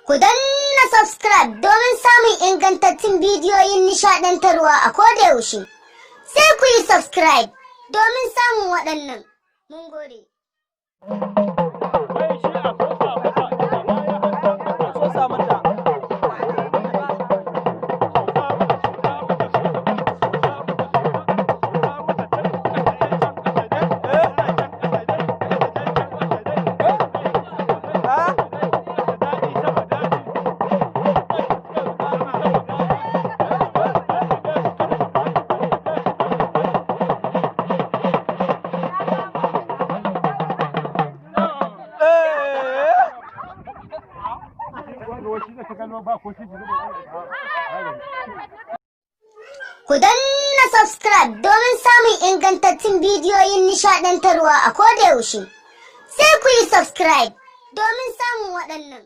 Ku danna subscribe domin samun ingantattun bidiyoyin nishaɗantarwa a kodayaushe. Sai ku yi subscribe domin samun waɗannan. Mun gode. Ku danna subscribe domin samun ingantattun bidiyoyin nishaɗantarwa a kodayaushe. Sai ku yi subscribe domin samun waɗannan.